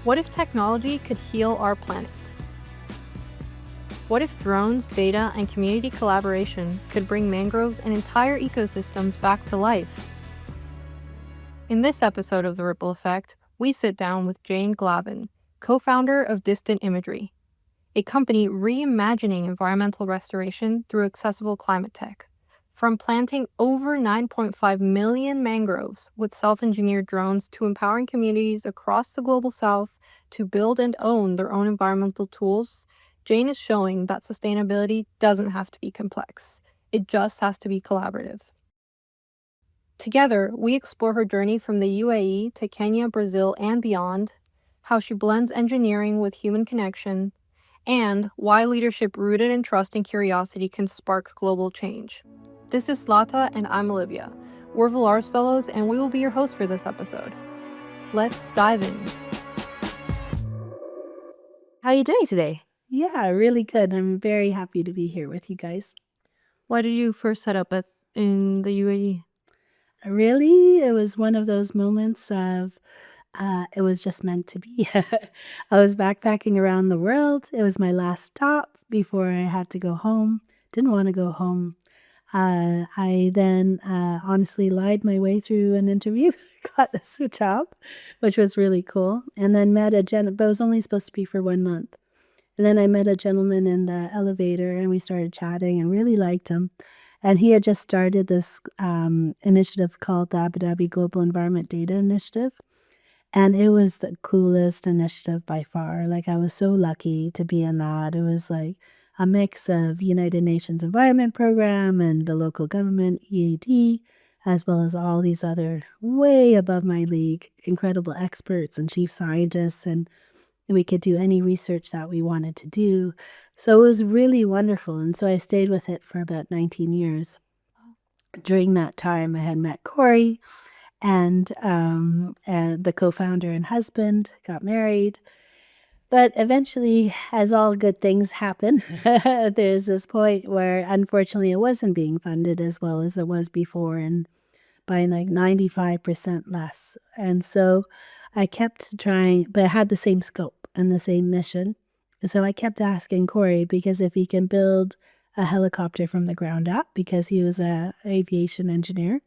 What if technology could heal our planet? What if drones, data, and community collaboration could bring mangroves and entire ecosystems back to life? In this episode of The Ripple Effect, we sit down with Jane Glavan, co-founder of Distant Imagery, a company reimagining environmental restoration through accessible climate tech. From planting over 9.5 million mangroves with self-engineered drones to empowering communities across the global south to build and own their own environmental tools, Jane is showing that sustainability doesn't have to be complex. It just has to be collaborative. Together, we explore her journey from the UAE to Kenya, Brazil, and beyond, how she blends engineering with human connection, and why leadership rooted in trust and curiosity can spark global change. This is Slata, and I'm Olivia. We're Villars Fellows, and we will be your host for this episode. Let's dive in. How are you doing today? Yeah, really good. I'm very happy to be here with you guys. Why did you first set up in the UAE? Really, it was one of those moments of it was just meant to be. I was backpacking around the world. It was my last stop before I had to go home. Didn't want to go home. I then honestly lied my way through an interview, got this job, which was really cool. And then met but it was only supposed to be for 1 month. And then I met a gentleman in the elevator and we started chatting and really liked him. And he had just started this initiative called the Abu Dhabi Global Environment Data Initiative. And it was the coolest initiative by far. Like, I was so lucky to be in that. It was like a mix of United Nations Environment Program and the local government, EAD, as well as all these other way above my league, incredible experts and chief scientists, and we could do any research that we wanted to do. So it was really wonderful. And so I stayed with it for about 19 years. During that time, I had met Corey, and the co-founder and husband got married. But eventually, as all good things happen, there's this point where unfortunately it wasn't being funded as well as it was before, and by like 95% less. And so I kept trying, but I had the same scope and the same mission. So I kept asking Corey, because if he can build a helicopter from the ground up, because he was an aviation engineer,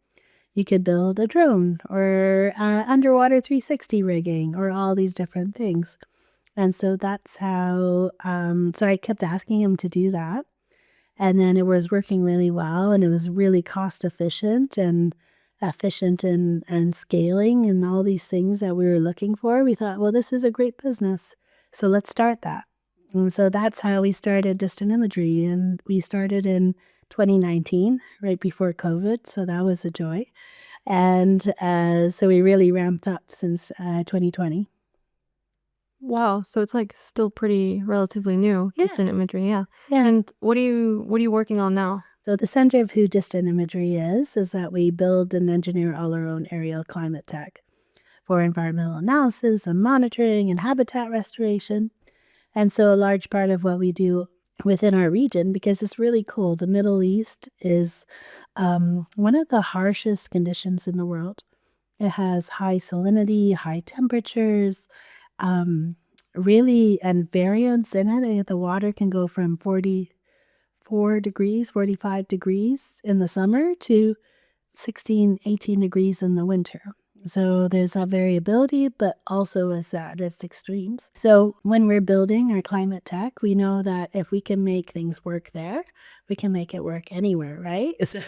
you could build a drone or underwater 360 rigging or all these different things. And so that's how, so I kept asking him to do that. And then it was working really well, and it was really cost efficient and scaling and all these things that we were looking for. We thought, well, this is a great business, so let's start that. And so that's how we started Distant Imagery, and we started in 2019, right before COVID, so that was a joy. And so we really ramped up since 2020. Wow, so it's like still pretty relatively new, Yeah. Distant Imagery, yeah. Yeah. And what are you working on now? So the center of who Distant Imagery is that we build and engineer all our own aerial climate tech for environmental analysis and monitoring and habitat restoration. And so a large part of what we do within our region, because it's really cool, the Middle East is one of the harshest conditions in the world. It has high salinity, high temperatures, really, and variance in it. The water can go from 44 degrees, 45 degrees in the summer to 16, 18 degrees in the winter. So there's that variability, but also is that it's extremes. So when we're building our climate tech, we know that if we can make things work there, we can make it work anywhere, right? So,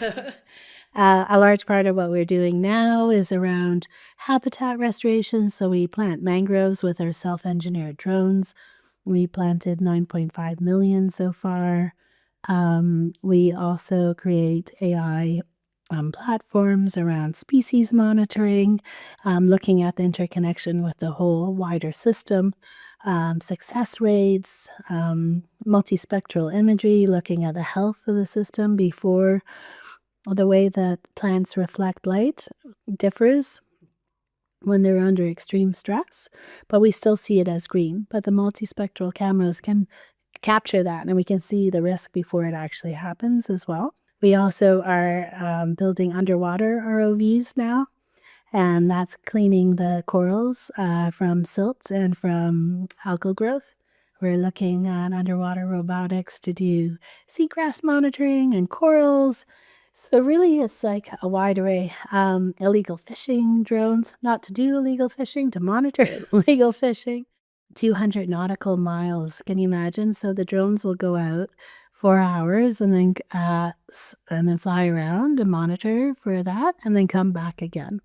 a large part of what we're doing now is around habitat restoration. So we plant mangroves with our self-engineered drones. We planted 9.5 million so far. We also create AI platforms around species monitoring, looking at the interconnection with the whole wider system, success rates, multispectral imagery, looking at the health of the system before. The way that plants reflect light differs when they're under extreme stress, but we still see it as green. But the multispectral cameras can capture that, and we can see the risk before it actually happens as well. We also are building underwater ROVs now, and that's cleaning the corals from silts and from algal growth. We're looking at underwater robotics to do seagrass monitoring and corals. So really it's like a wide array. Illegal fishing drones, not to do illegal fishing, to monitor illegal fishing. 200 nautical miles, can you imagine? So the drones will go out 4 hours and then fly around and monitor for that and then come back again.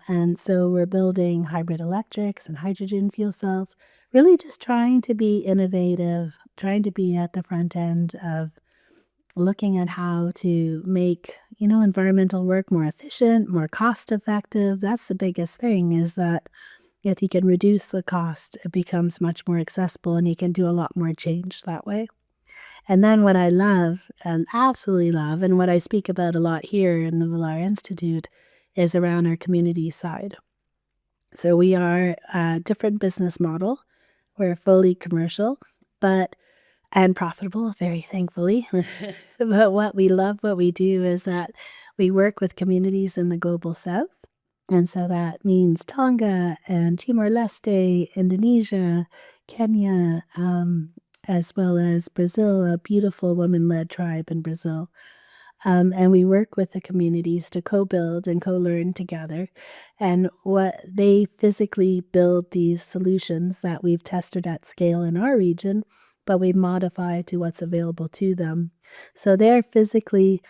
And so we're building hybrid electrics and hydrogen fuel cells, really just trying to be innovative, trying to be at the front end of looking at how to make, environmental work more efficient, more cost effective. That's the biggest thing, is that if you can reduce the cost, it becomes much more accessible and you can do a lot more change that way. And then what I love and absolutely love, and what I speak about a lot here in the Villar Institute, is around our community side. So we are a different business model. We're fully commercial, and profitable, very thankfully. But what we love, what we do, is that we work with communities in the global south. And so that means Tonga and Timor-Leste, Indonesia, Kenya, as well as Brazil, a beautiful woman-led tribe in Brazil. And we work with the communities to co-build and co-learn together. And what they physically build these solutions that we've tested at scale in our region, but we modify to what's available to them. So they're physically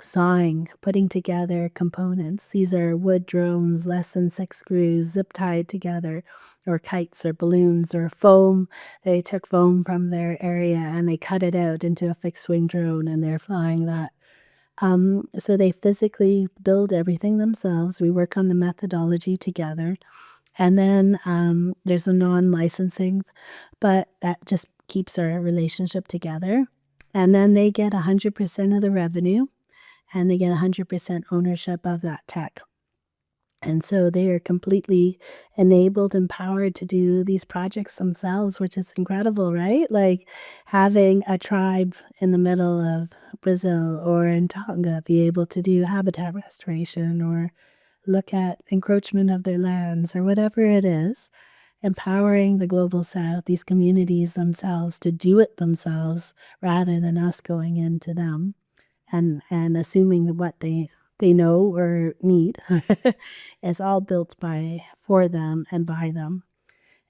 sawing, putting together components. These are wood drones, less than 6 screws, zip tied together, or kites or balloons or foam. They took foam from their area and they cut it out into a fixed wing drone and they're flying that. So they physically build everything themselves. We work on the methodology together. And then there's a non-licensing, but that just keeps our relationship together. And then they get 100% of the revenue and they get 100% ownership of that tech. And so they are completely enabled, empowered to do these projects themselves, which is incredible, right? Like having a tribe in the middle of Brazil or in Tonga be able to do habitat restoration or look at encroachment of their lands or whatever it is, empowering the global south, these communities themselves, to do it themselves rather than us going into them and assuming that what they know or need is all built for them and by them.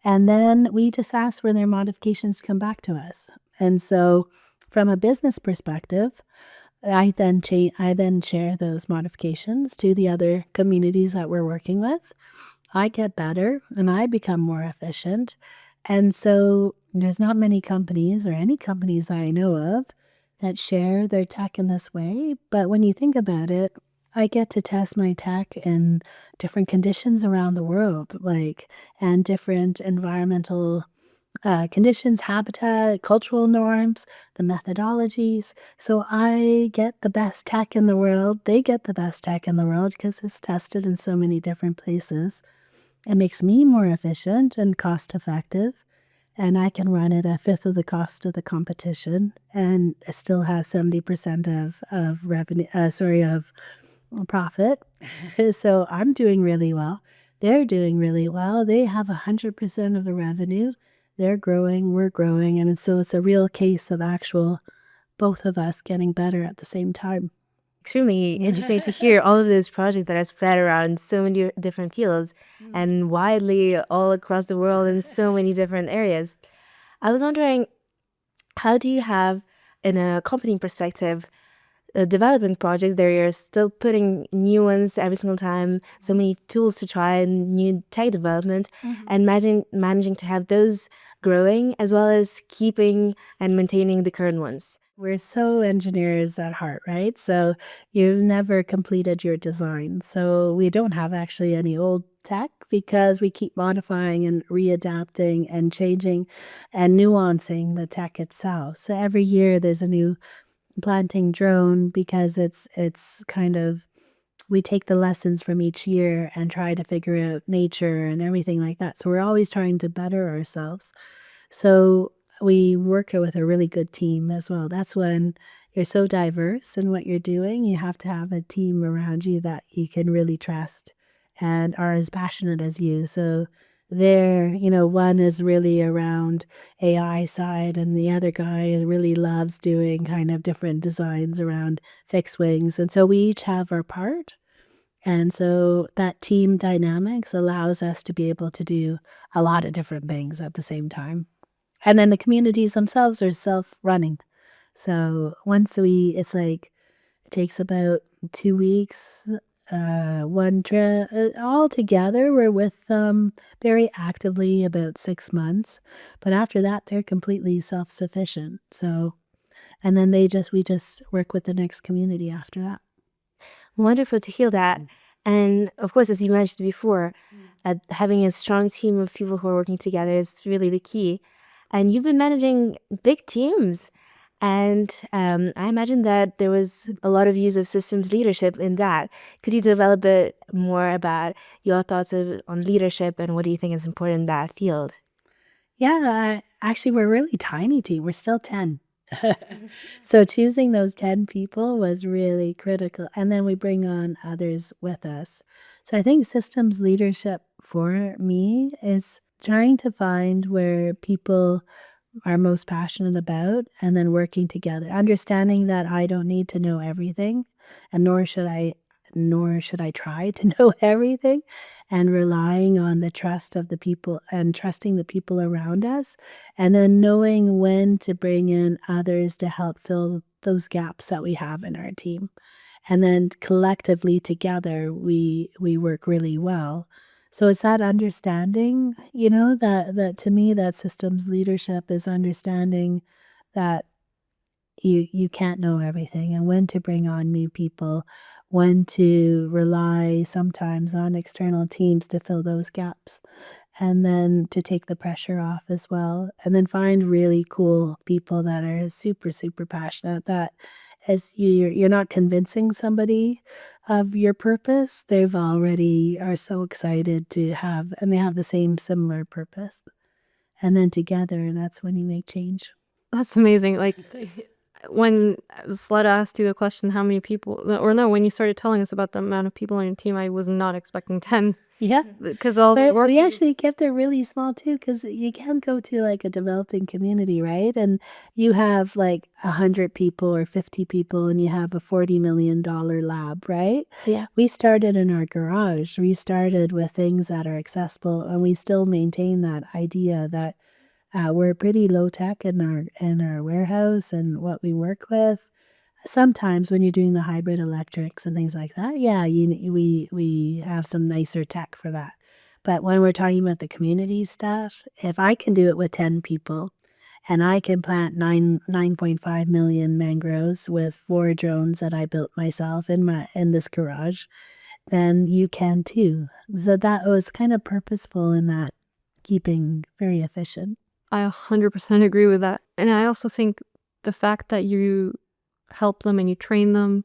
And then we just ask for their modifications come back to us. And so from a business perspective, I then share those modifications to the other communities that we're working with. I get better and I become more efficient. And so there's not many companies or any companies I know of that share their tech in this way. But when you think about it, I get to test my tech in different conditions around the world, and different environmental conditions, habitat, cultural norms, the methodologies. So I get the best tech in the world. They get the best tech in the world because it's tested in so many different places. It makes me more efficient and cost effective, and I can run at a fifth of the cost of the competition and it still has 70% of revenue, of profit. So I'm doing really well. They're doing really well. They have 100% of the revenue. They're growing, we're growing, and so it's a real case of actual both of us getting better at the same time. Extremely interesting to hear all of those projects that are spread around so many different fields and widely all across the world in so many different areas. I was wondering, how do you have, in a company perspective, development projects there you're still putting new ones every single time, so many tools to try and new tech development, and managing to have those growing as well as keeping and maintaining the current ones? We're so engineers at heart, right? So you've never completed your design. So we don't have actually any old tech because we keep modifying and readapting and changing and nuancing the tech itself. So every year there's a new planting drone because it's kind of we take the lessons from each year and try to figure out nature and everything like that. So we're always trying to better ourselves. So we work with a really good team as well. That's when you're so diverse in what you're doing, you have to have a team around you that you can really trust and are as passionate as you. So one is really around AI side, and the other guy really loves doing kind of different designs around fixed wings. And so we each have our part. And so that team dynamics allows us to be able to do a lot of different things at the same time. And then the communities themselves are self-running. So it's like it takes about 2 weeks, one trip. All together, we're with them very actively about 6 months, but after that, they're completely self-sufficient. So and then we just work with the next community after that. Wonderful to hear that. And of course, as you mentioned before, having a strong team of people who are working together is really the key. And you've been managing big teams. And I imagine that there was a lot of use of systems leadership in that. Could you develop a bit more about your thoughts on leadership and what do you think is important in that field? Yeah, actually, we're a really tiny team. We're still 10. So choosing those 10 people was really critical, and then we bring on others with us. So I think systems leadership for me is trying to find where people are most passionate about and then working together, understanding that I don't need to know everything, and nor should I try to know everything, and relying on the trust of the people and trusting the people around us, and then knowing when to bring in others to help fill those gaps that we have in our team. And then collectively together, we work really well. So it's that understanding, that to me, that systems leadership is understanding that you can't know everything and when to bring on new people, when to rely sometimes on external teams to fill those gaps, and then to take the pressure off as well, and then find really cool people that are super, super passionate that as you're not convincing somebody of your purpose, they've already are so excited to have and they have the same similar purpose. And then together, that's when you make change. That's amazing. Like, when Sled asked you the question, how many people, or no, when you started telling us about the amount of people on your team, I was not expecting 10 Yeah. because all the But work. we actually kept it really small too, because you can't go to like a developing community, right? And you have like 100 people or 50 people and you have a $40 million lab, right? Yeah. We started in our garage. We started with things that are accessible, and we still maintain that idea that we're pretty low tech in our warehouse and what we work with. Sometimes when you're doing the hybrid electrics and things like that, yeah, we have some nicer tech for that. But when we're talking about the community stuff, if I can do it with 10 people and I can plant 9.5 million mangroves with 4 drones that I built myself in this garage, then you can too. So that was kind of purposeful in that keeping very efficient. I 100% agree with that. And I also think the fact that you help them and you train them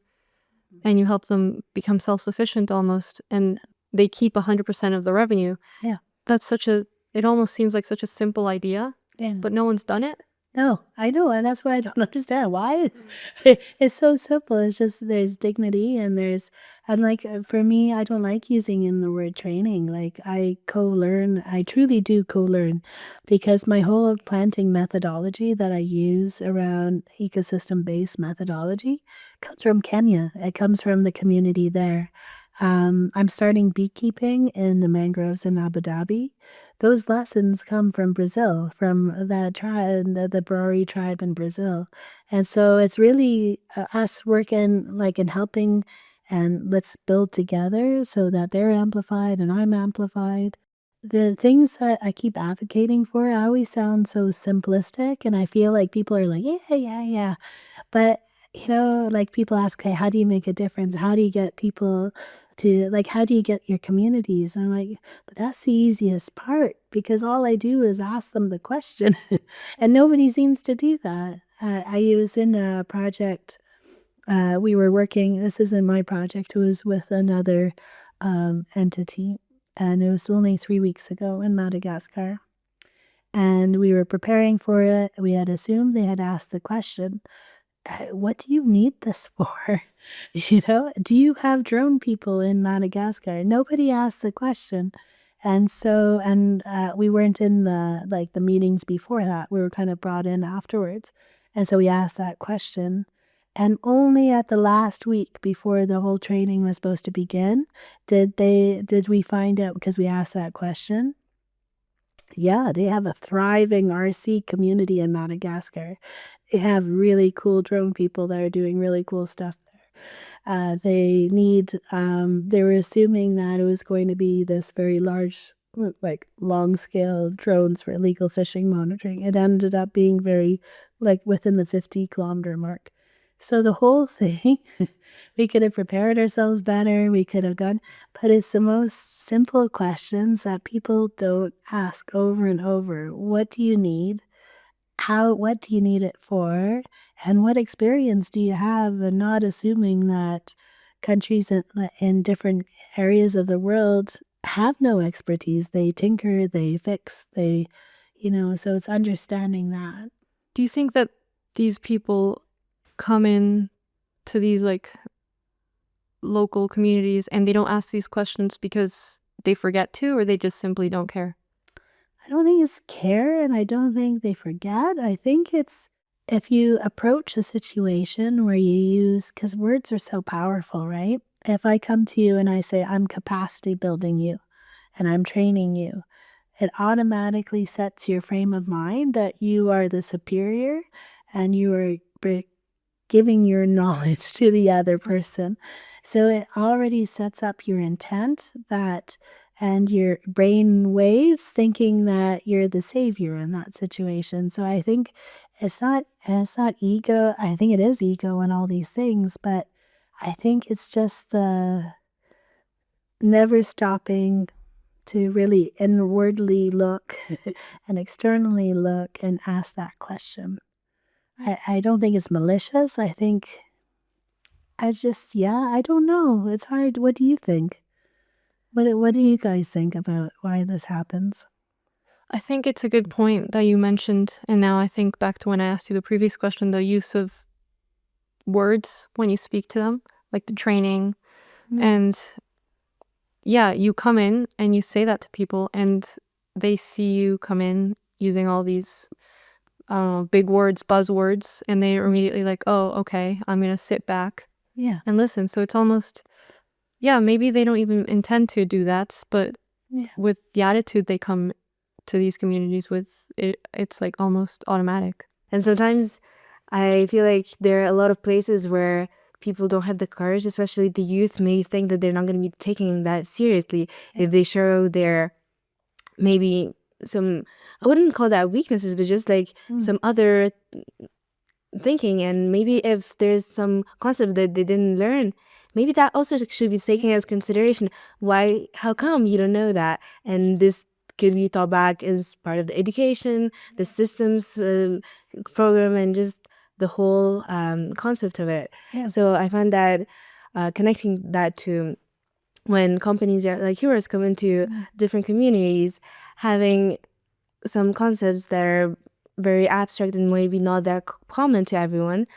and you help them become self-sufficient almost, and they keep 100% of the revenue. Yeah. It almost seems like such a simple idea, Yeah. but no one's done it. No, I know, and that's why I don't understand why it's so simple. It's just there's dignity and like for me, I don't like using in the word training. Like I co-learn, I truly do co-learn because my whole planting methodology that I use around ecosystem-based methodology comes from Kenya. It comes from the community there. I'm starting beekeeping in the mangroves in Abu Dhabi. Those lessons come from Brazil, from that tribe, the Brori tribe in Brazil. And so it's really us working like and helping and let's build together so that they're amplified and I'm amplified. The things that I keep advocating for always sound so simplistic, and I feel like people are like, yeah, yeah, yeah. But, like people ask, "Hey, how do you make a difference? How do you get people to like, how do you get your communities?" I'm like, "But that's the easiest part because all I do is ask them the question." And nobody seems to do that. I was in a project, we were working this isn't my project, it was with another, entity, and it was only 3 weeks ago in Madagascar, and we were preparing for it. We had assumed they had asked the question, what do you need this for? You know, do you have drone people in Madagascar? Nobody asked the question. And so, we weren't in the meetings before that. We were kind of brought in afterwards. And so we asked that question. And only at the last week before the whole training was supposed to begin, did we find out, because we asked that question. Yeah, they have a thriving RC community in Madagascar. They have really cool drone people that are doing really cool stuff there. They were assuming that it was going to be this very large, like long scale drones for illegal fishing monitoring. It ended up being very, like, within the 50-kilometer mark. So the whole thing, we could have prepared ourselves better, we could have done, but it's the most simple questions that people don't ask over and over. What do you need? What do you need it for? And what experience do you have? And not assuming that countries in different areas of the world have no expertise. They tinker, they fix, so it's understanding that. Do you think that these people come in to these like local communities and they don't ask these questions because they forget to, or they just simply don't care? I don't think it's care, and I don't think they forget. I think it's if you approach a situation where you use, because words are so powerful, right? If I come to you and I say, I'm capacity building you and I'm training you, it automatically sets your frame of mind that you are the superior and you are giving your knowledge to the other person. So it already sets up your intent and your brain waves thinking that you're the savior in that situation. So I think it's not ego. I think it is ego and all these things, but I think it's just the never stopping to really inwardly look and externally look and ask that question. I don't think it's malicious. I think I don't know. It's hard. What do you think? What do you guys think about why this happens? I think it's a good point that you mentioned, and now I think back to when I asked you the previous question, the use of words when you speak to them, like the training. And yeah, you come in and you say that to people, and they see you come in using all these, I don't know, big words, buzzwords, and they're immediately like, oh, okay, I'm gonna sit back Yeah. and listen. So it's almost, yeah, maybe they don't even intend to do that, but Yeah. with the attitude they come to these communities with, it's like almost automatic. And sometimes I feel like there are a lot of places where people don't have the courage, especially the youth, may think that they're not going to be taking that seriously if they show their maybe some, I wouldn't call that weaknesses, but just like some other thinking. And maybe if there's some concept that they didn't learn, maybe that also should be taken as consideration. How come you don't know that? And this could be thought back as part of the education, the systems program, and just the whole concept of it. So I find that connecting that to when companies like yours come into different communities, having some concepts that are very abstract and maybe not that common to everyone,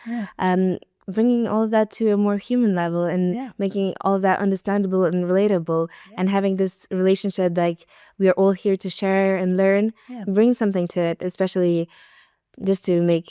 bringing all of that to a more human level and making all of that understandable and relatable, and having this relationship like we are all here to share and learn, bring something to it, especially just to make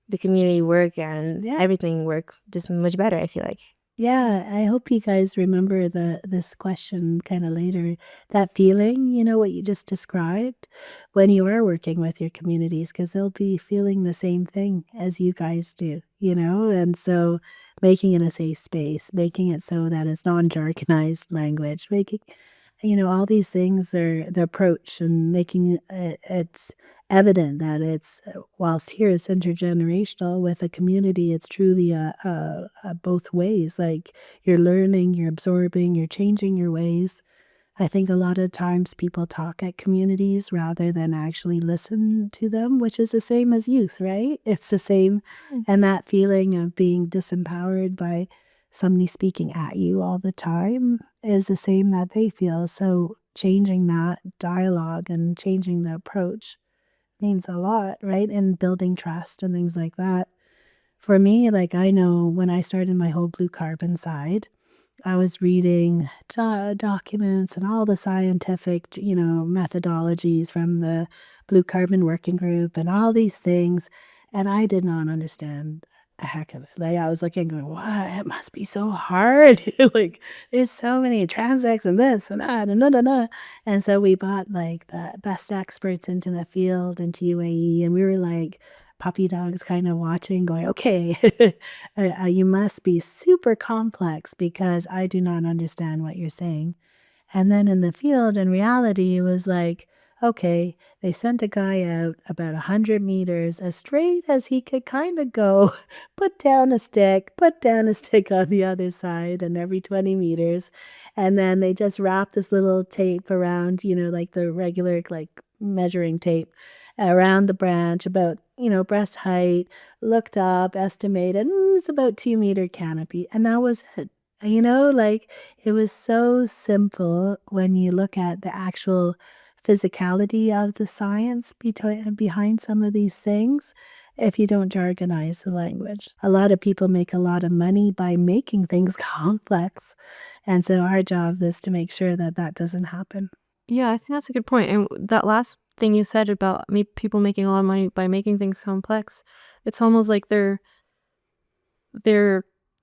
the community work and everything work just much better, I feel like. Yeah, I hope you guys remember this question kind of later. That feeling, what you just described, when you are working with your communities, because they'll be feeling the same thing as you guys do, And so making it a safe space, making it so that it's non-jargonized language, making, all these things are the approach, and making it's evident that it's, whilst here it's intergenerational, with a community it's truly a both ways. Like, you're learning, you're absorbing, you're changing your ways. I think a lot of times people talk at communities rather than actually listen to them, which is the same as youth, right? It's the same. And that feeling of being disempowered by somebody speaking at you all the time is the same that they feel. So changing that dialogue and changing the approach means a lot, right? And building trust and things like that For me, like I know when I started my whole blue carbon side, I was reading documents and all the scientific, methodologies from the Blue Carbon Working Group and all these things, and I did not understand a heck of it. Like I was looking, going, "What? It must be so hard! Like there's so many transects and this and that and da. And so we bought like the best experts into the field into UAE, and we were like puppy dogs kind of watching, going, okay, you must be super complex because I do not understand what you're saying. And then in the field, in reality, it was like, okay, they sent a guy out about 100 meters as straight as he could kind of go, put down a stick on the other side, and every 20 meters. And then they just wrapped this little tape around, like the regular, like measuring tape around the branch about, breast height, looked up, estimated, it's about 2 meter canopy. And that was it. Like it was so simple when you look at the actual physicality of the science behind some of these things. If you don't jargonize the language, a lot of people make a lot of money by making things complex. And so our job is to make sure that that doesn't happen. Yeah, I think that's a good point. And that last thing you said about people making a lot of money by making things complex, it's almost like they're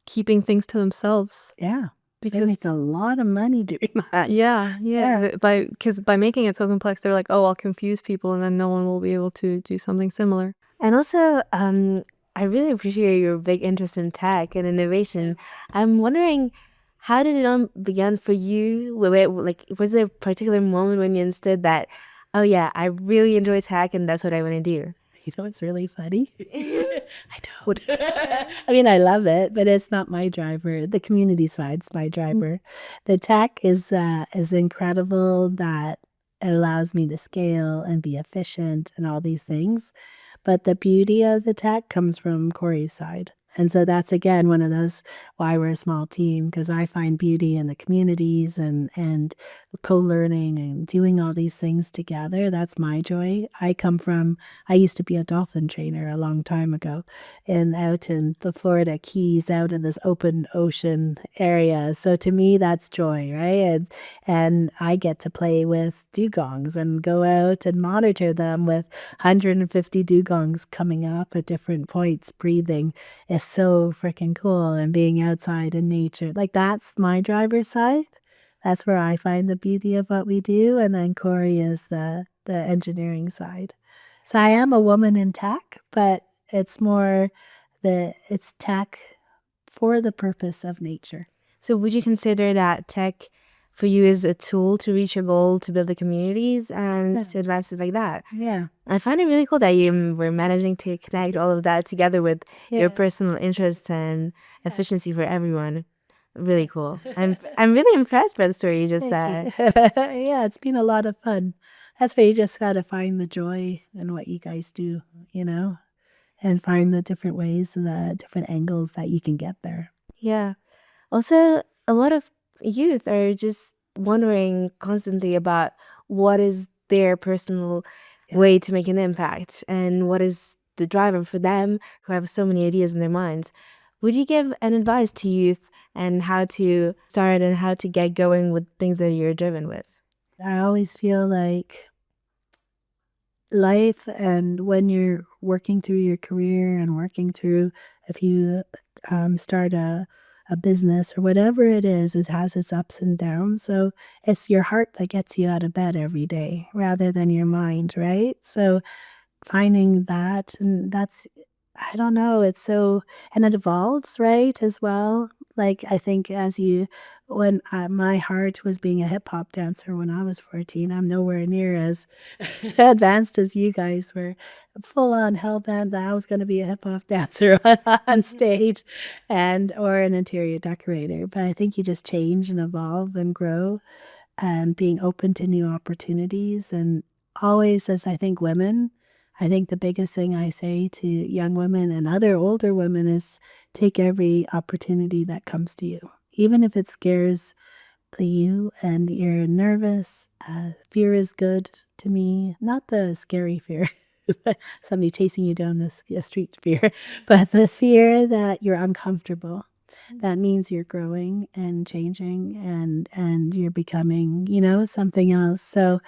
keeping things to themselves. Yeah. They Because make a lot of money doing that. yeah, Yeah. because by making it so complex, they're like, oh, I'll confuse people, and then no one will be able to do something similar. And also, I really appreciate your big interest in tech and innovation. I'm wondering, how did it all begin for you? Like, was there a particular moment when you understood that, oh yeah, I really enjoy tech and that's what I want to do? It's really funny. I don't. I mean, I love it, but it's not my driver. The community side's my driver. The tech is incredible that it allows me to scale and be efficient and all these things. But the beauty of the tech comes from Corey's side. And so that's again one of those why we're a small team, because I find beauty in the communities and co-learning and doing all these things together. That's my joy. I used to be a dolphin trainer a long time ago out in the Florida Keys, out in this open ocean area. So to me, that's joy, right? And I get to play with dugongs and go out and monitor them with 150 dugongs coming up at different points, breathing is so freaking cool. And being outside in nature, like that's my driver's side. That's where I find the beauty of what we do. And then Corey is the engineering side. So I am a woman in tech, but it's more it's tech for the purpose of nature. So would you consider that tech for you is a tool to reach your goal to build the communities and to advance it like that? Yeah. I find it really cool that you were managing to connect all of that together with your personal interests and efficiency for everyone. Really cool. I'm really impressed by the story you just said. Yeah, it's been a lot of fun. That's where you just got to find the joy in what you guys do, and find the different ways and the different angles that you can get there. Yeah. Also, a lot of youth are just wondering constantly about what is their personal way to make an impact and what is the driver for them who have so many ideas in their minds. Would you give an advice to youth and how to start and how to get going with things that you're driven with? I always feel like life, and when you're working through your career and working through, if you start a business or whatever it is, it has its ups and downs. So it's your heart that gets you out of bed every day rather than your mind, right? So finding that, and that's, I don't know, it's so, and it evolves, right, as well. Like, I think when my heart was being a hip hop dancer when I was 14, I'm nowhere near as advanced as you guys were. Full on hell bent that I was going to be a hip hop dancer on stage or an interior decorator. But I think you just change and evolve and grow, and being open to new opportunities. And always, as I think women, I think the biggest thing I say to young women and other older women is take every opportunity that comes to you, even if it scares you and you're nervous. Fear is good to me, not the scary fear. somebody chasing you down the street fear, but the fear that you're uncomfortable. That means you're growing and changing and you're becoming, something else. So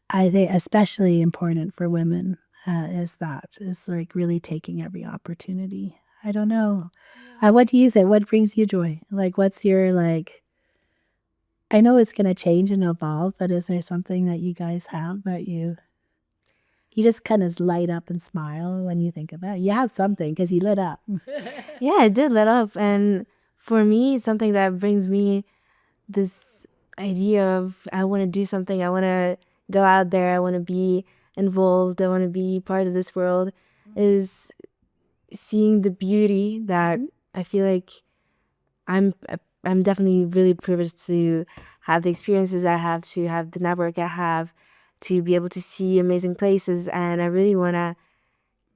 I think especially important for women is like really taking every opportunity. I don't know. What do you think? What brings you joy? Like, what's your like? I know it's gonna change and evolve, but is there something that you guys have that you just kind of light up and smile when you think about it? You have something because you lit up. Yeah, it did lit up. And for me, something that brings me this idea of I want to do something, I want to go out there, I want to be involved, I want to be part of this world, is seeing the beauty that I feel like I'm I'm definitely really privileged to have the experiences I have, to have the network I have, to be able to see amazing places, and I really want to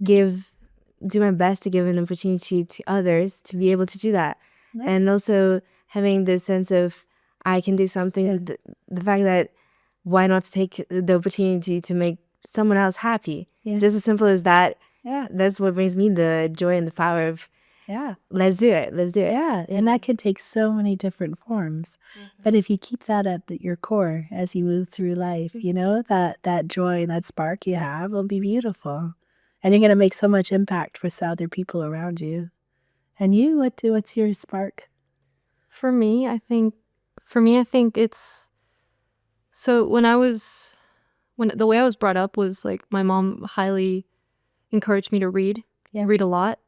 do my best to give an opportunity to others to be able to do that. Nice. And also having this sense of I can do something, the fact that why not take the opportunity to make someone else happy? Yeah. Just as simple as that. Yeah. That's what brings me the joy and the power of let's do it. Yeah, and that can take so many different forms. But if you keep that at your core as you move through life, that joy, that spark you have will be beautiful. And you're going to make so much impact for other people around you. And you, what's your spark? For me, I think it's so when the way I was brought up was like my mom highly encouraged me to read a lot.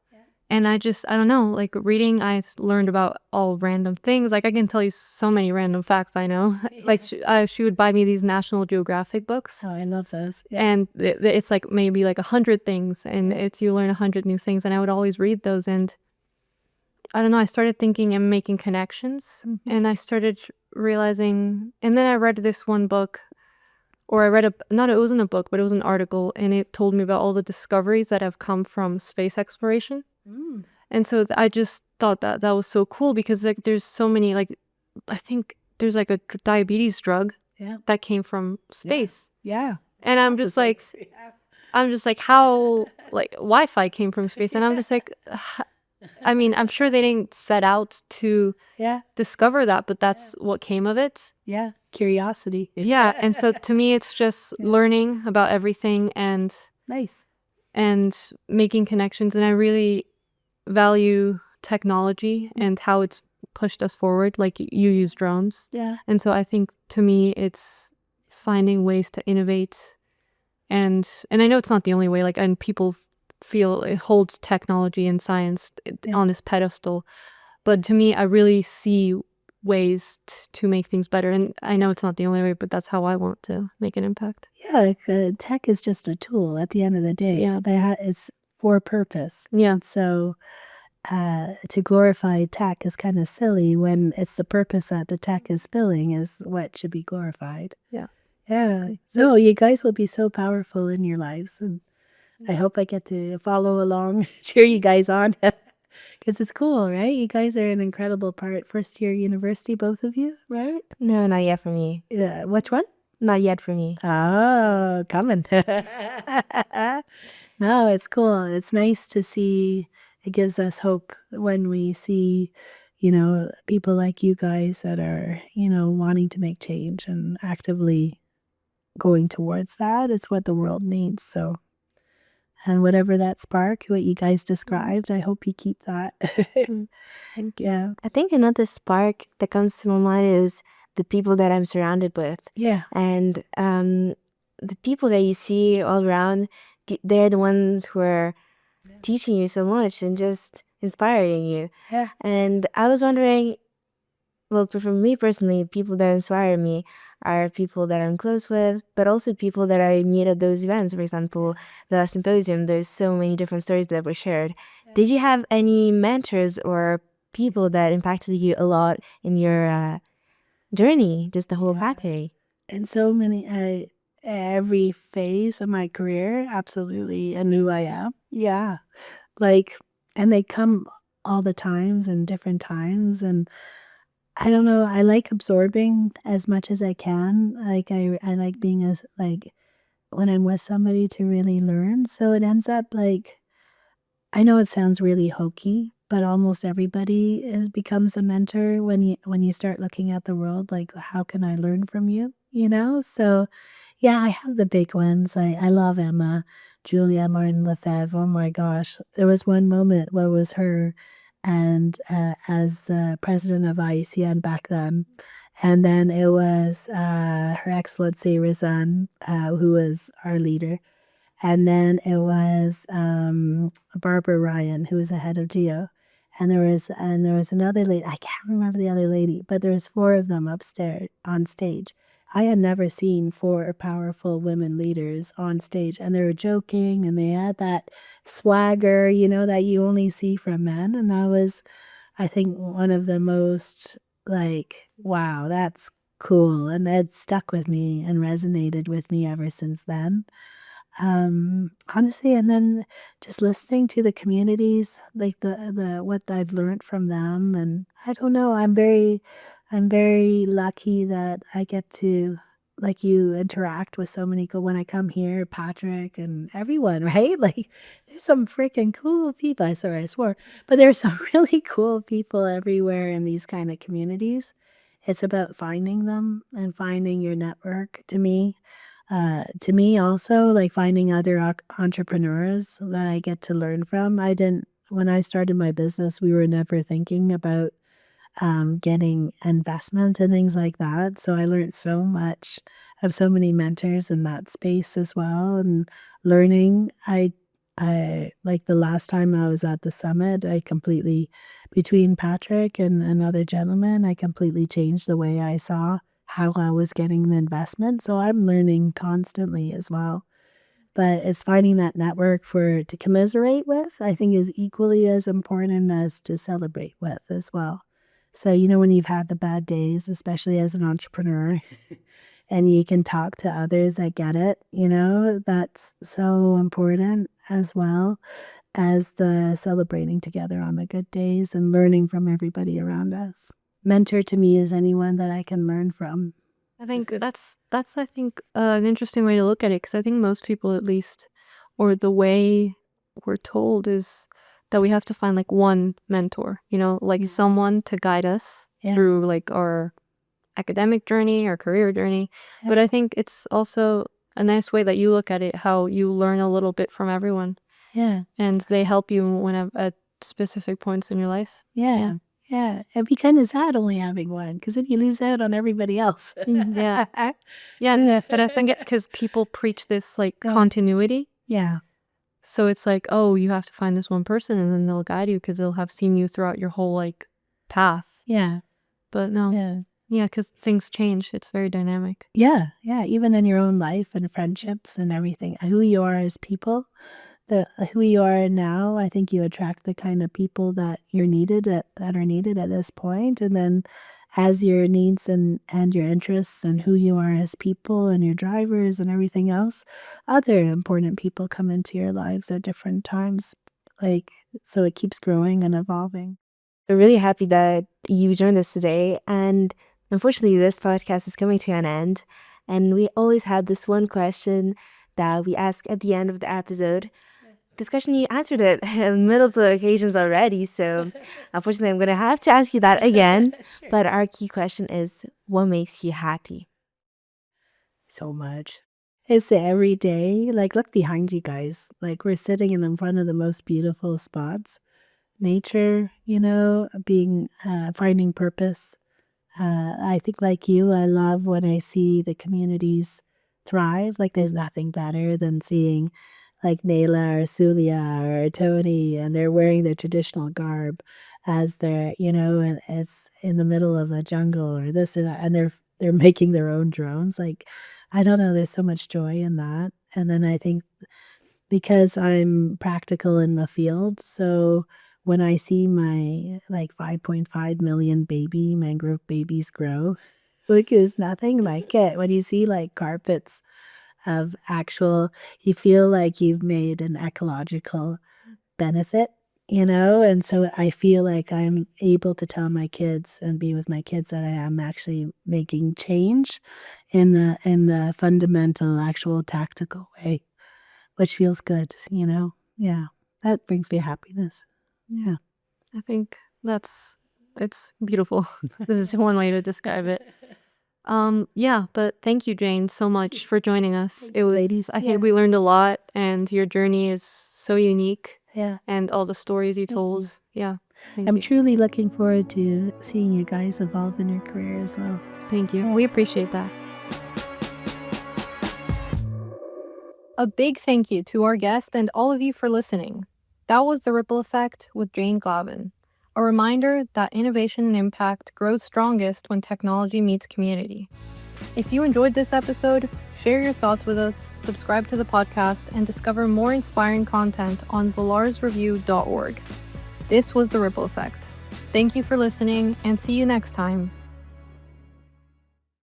And I don't know, like reading, learned about all random things. Like I can tell you so many random facts I know. Like she would buy me these National Geographic books. Oh, I love those. Yeah. And it's like maybe like 100 things, and you learn 100 new things. And I would always read those, and I don't know, I started thinking and making connections, and I started realizing, and then I read this one book, or I read it wasn't a book, but it was an article, and it told me about all the discoveries that have come from space exploration. And so I just thought that was so cool, because like there's so many, like I think there's like a diabetes drug that came from space. Yeah. And I'm just like how, like Wi-Fi came from space, and I'm just like, I mean, I'm sure they didn't set out to discover that, but that's what came of it. Yeah, curiosity. Yeah, and so to me, it's just learning about everything and Nice. and making connections, and I really value technology and how it's pushed us forward. Like you use drones, and so I think to me, it's finding ways to innovate, and I know it's not the only way. Like, and people feel it holds technology and science on this pedestal, but to me, I really see ways to make things better. And I know it's not the only way, but that's how I want to make an impact. Yeah, tech is just a tool at the end of the day. Yeah. It's for a purpose. Yeah. So to glorify tech is kind of silly when it's the purpose that the tech is filling is what should be glorified. Yeah. Yeah. So you guys will be so powerful in your lives, and I hope I get to follow along, cheer you guys on. Because it's cool, right? You guys are an incredible part. First year university, both of you, right? No, not yet for me. Yeah. Which one? Not yet for me. Oh, coming. No, it's cool. It's nice to see. It gives us hope when we see, people like you guys that are, wanting to make change and actively going towards that. It's what the world needs. So, and whatever that spark, what you guys described, I hope you keep that. Yeah. I think another spark that comes to my mind is the people that I'm surrounded with. Yeah. And the people that you see all around, they're the ones who are teaching you so much and just inspiring you. Yeah. And I was wondering, well, for me personally, people that inspire me are people that I'm close with, but also people that I meet at those events. For example, the symposium, there's so many different stories that were shared. Did you have any mentors or people that impacted you a lot in your journey, just the whole pathway? And so many, every phase of my career, absolutely, and who I am. Yeah. Like, and they come all the times and different times. And I don't know, I like absorbing as much as I can. Like, I like being when I'm with somebody to really learn. So it ends up like, I know it sounds really hokey, but almost everybody becomes a mentor when you start looking at the world like, how can I learn from you? You know? So yeah, I have the big ones. I love Emma, Julia Martin Lefebvre. Oh my gosh. There was one moment where it was her and as the president of IUCN back then. And then it was Her Excellency Razan, who was our leader. And then it was Barbara Ryan, who was the head of Geo. And there was another lady, I can't remember the other lady, but there was four of them upstairs on stage. I had never seen four powerful women leaders on stage, and they were joking and they had that swagger, that you only see from men. And that was, I think, one of the most like, wow, that's cool. And it stuck with me and resonated with me ever since then. Honestly, and then just listening to the communities, like the what I've learned from them, and I don't know, I'm very lucky that I get to, like, you interact with so many when I come here, Patrick and everyone, right? Like, there's some freaking cool people. I swore, but there's some really cool people everywhere in these kind of communities. It's about finding them and finding your network to me also, like finding other entrepreneurs that I get to learn from. When I started my business, we were never thinking about getting investment and things like that. So I learned so much of so many mentors in that space as well. And learning, I like the last time I was at the summit, between Patrick and another gentleman, I completely changed the way I saw how I was getting the investment. So I'm learning constantly as well. But it's finding that network to commiserate with, I think, is equally as important as to celebrate with as well. So, when you've had the bad days, especially as an entrepreneur, and you can talk to others that get it, that's so important as well as the celebrating together on the good days and learning from everybody around us. Mentor to me is anyone that I can learn from. I think that's I think an interesting way to look at it, because I think most people, at least, or the way we're told, is that we have to find like one mentor, like someone to guide us Yeah. through like our academic journey, our career journey. But I think it's also a nice way that you look at it, how you learn a little bit from everyone Yeah. and they help you at specific points in your life. Yeah. Yeah. It'd be kind of sad only having one because then you lose out on everybody else. Yeah. Yeah, but I think it's because people preach this like continuity. Yeah. So it's like, oh, you have to find this one person and then they'll guide you because they'll have seen you throughout your whole like path. Yeah. But no. Yeah. Yeah, because things change. It's very dynamic. Yeah. Yeah. Even in your own life and friendships and everything, who you are as people, who you are now, I think you attract the kind of people that are needed at this point. And then as your needs and your interests and who you are as people and your drivers and everything else, other important people come into your lives at different times. Like, so it keeps growing and evolving. So really happy that you joined us today. And unfortunately, this podcast is coming to an end. And we always have this one question that we ask at the end of the episode. This question, you answered it in middle of the occasions already. So unfortunately, I'm going to have to ask you that again. Sure. But our key question is, what makes you happy? So much. It's the everyday. Like, look behind you guys. Like, we're sitting in front of the most beautiful spots. Nature, finding purpose. I think, like you, I love when I see the communities thrive. Like, there's nothing better than seeing like Nayla or Sulia or Tony, and they're wearing their traditional garb as and it's in the middle of a jungle or this and that, and they're making their own drones. Like, I don't know, there's so much joy in that. And then I think because I'm practical in the field, so when I see my like 5.5 million baby mangrove babies grow, like there's nothing like it. When you see like carpets of you feel like you've made an ecological benefit, and so I feel like I'm able to tell my kids and be with my kids that I am actually making change in the fundamental, actual, tactical way, which feels good, you know? Yeah. That brings me happiness. Yeah. I think it's beautiful. This is one way to describe it. Yeah, but thank you, Jane, so much for joining us. Thank It you, was, ladies. I Yeah. think we learned a lot, and your journey is so unique, Yeah. and all the stories you Thank told. you. Yeah, thank I'm you. truly looking forward to seeing you guys evolve in your career as well. Thank you. We appreciate that. A big thank you to our guest and all of you for listening. That was The Ripple Effect with Jane Glavan. A reminder that innovation and impact grows strongest when technology meets community. If you enjoyed this episode, share your thoughts with us, subscribe to the podcast, and discover more inspiring content on valarsreview.org. This was The Ripple Effect. Thank you for listening, and see you next time.